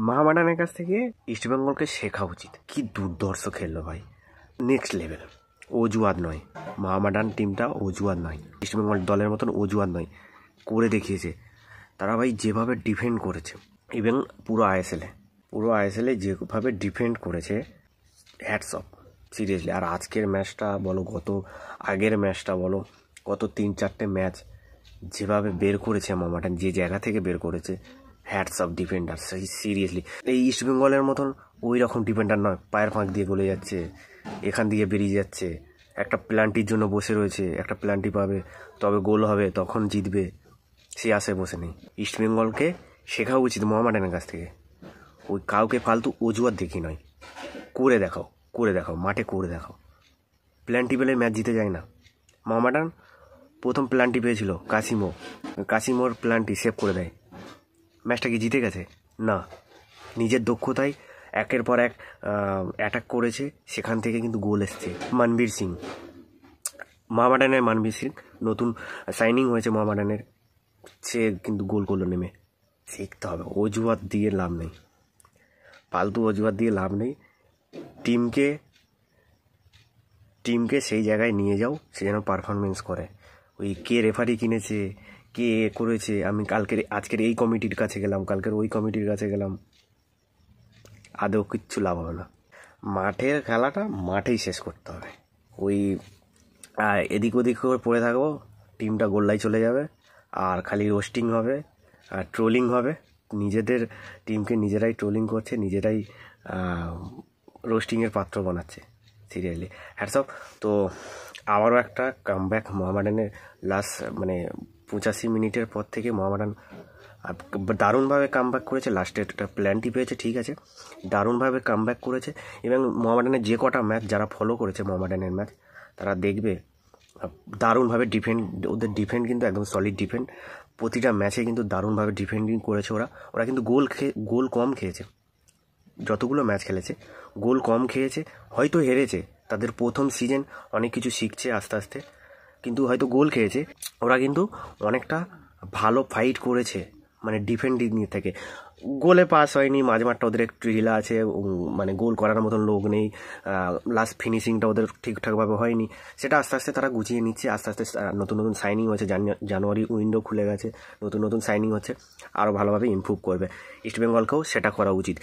মোহামেডানের কাছ থেকে ইস্টবেঙ্গলকে শেখা উচিত। কি দুর্ধর্ষ খেললো ভাই, নেক্সট লেভেল। অজুহাত নয়, মোহামেডান টিমটা অজুহাত নয়, ইস্টবেঙ্গল দলের মতন অজুহাত নয়, করে দেখিয়েছে তারা ভাই। যেভাবে ডিফেন্ড করেছে, ইভেন পুরো আইএসএলে যেভাবে ডিফেন্ড করেছে, হ্যাটস অফ সিরিয়াসলি। আর আজকের ম্যাচটা বলো, আগের ম্যাচটা বলো, গত 3-4টে ম্যাচ যেভাবে বের করেছে মোহামেডান, যে জায়গা থেকে বের করেছে, হ্যাটস অফ ডিফেন্ডার সিরিয়াসলি। এই ইস্টবেঙ্গলের মতন ওই রকম ডিফেন্ডার নয়, পায়ের ফাঁক দিয়ে গলে যাচ্ছে, এখান দিয়ে বেরিয়ে যাচ্ছে, একটা প্ল্যান্টির জন্য বসে রয়েছে, একটা প্ল্যান্টি পাবে তবে গোল হবে, তখন জিতবে, সে আশায় বসে নেই। ইস্টবেঙ্গলকে শেখা উচিত মোহামেডানের কাছ থেকে। ওই কাউকে ফালতু অজুহাত দেখি নয়, করে দেখাও, মাঠে করে দেখাও। প্ল্যান্টি পেলে ম্যাচ জিতে যায় না। মোহামেডান প্রথম প্ল্যান্টি পেয়েছিল কাসিমোর প্ল্যান্টি সেভ করে দেয়, ম্যাচটা কি জিতে গেছে? না, নিজের দক্ষতায় একের পর এক অ্যাটাক করেছে, সেখান থেকে কিন্তু গোল এসছে। মনবীর সিং, মোহামেডানের মনবীর সিং নতুন সাইনিং হয়েছে মোহামেডানের, সে কিন্তু গোল করলো নেমে। শিখতে হবে, অজুহাত দিয়ে লাভ নেই, ফালতু অজুহাত দিয়ে লাভ নেই। টিমকে সেই জায়গায় নিয়ে যাও, সে যেন পারফরমেন্স করে। ওই কে রেফারি কিনেছে, কে করেছে, আমি আজকের এই কমিটির কাছে গেলাম, কালকের ওই কমিটির কাছে গেলাম, আদৌ কিচ্ছু লাভ হবে না। মাঠের খেলাটা মাঠেই শেষ করতে হবে। ওই এদিক ওদিক করে পড়ে থাকবো, টিমটা গোল্লায় চলে যাবে, আর খালি রোস্টিং হবে আর ট্রোলিং হবে। নিজেদের টিমকে নিজেরাই ট্রোলিং করছে, নিজেরাই রোস্টিংয়ের পাত্র বানাচ্ছে, সিরিয়াসলি হ্যাটস অফ। তো আবারও একটা কামব্যাক মোহামেডানের, লাস্ট 85 মিনিটের পর থেকে মোহামেডান দারুণভাবে কামব্যাক করেছে। লাস্টে একটা প্ল্যান্টি পেয়েছে, ঠিক আছে, দারুণভাবে কামব্যাক করেছে। এবং মোহামেডানের যে কটা ম্যাচ যারা ফলো করেছে মোহামেডানের ম্যাচ, তারা দেখবে দারুণভাবে ওদের ডিফেন্ড কিন্তু একদম সলিড ডিফেন্ড। প্রতিটা ম্যাচে কিন্তু দারুণভাবে ডিফেন্ডিং করেছে ওরা কিন্তু গোল কম খেয়েছে, যতগুলো ম্যাচ খেলেছে গোল কম খেয়েছে। হয়তো হেরেছে, তাদের প্রথম সিজন, অনেক কিছু শিখছে আস্তে আস্তে, কিন্তু হয়তো গোল খেয়েছে। ওরা কিন্তু অনেকটা ভালো ফাইট করেছে, ডিফেন্ডিং থেকে। গোলে পাস হয়নি, মাঝমাঠটা ওদের একটু ঢিলা আছে, গোল করার মতন লোক নেই, লাস্ট ফিনিশিংটা ওদের ঠিকঠাকভাবে হয়নি। সেটা আস্তে আস্তে তারা গুছিয়ে নিচ্ছে, আস্তে আস্তে নতুন সাইনিং হচ্ছে, জানুয়ারি উইন্ডো খুলে গেছে, নতুন সাইনিং হচ্ছে, আরও ভালোভাবে ইমপ্রুভ করবে। ইস্টবেঙ্গলকেও সেটা করা উচিত।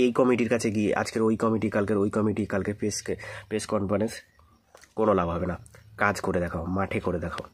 এই কমিটির কাছে গিয়ে আজকের ওই কমিটি, কালকের ওই কমিটি, কালকে প্রেস কনফারেন্স, কোনো লাভ হবে না। কাজ করে দেখাও, মাঠে করে দেখাও।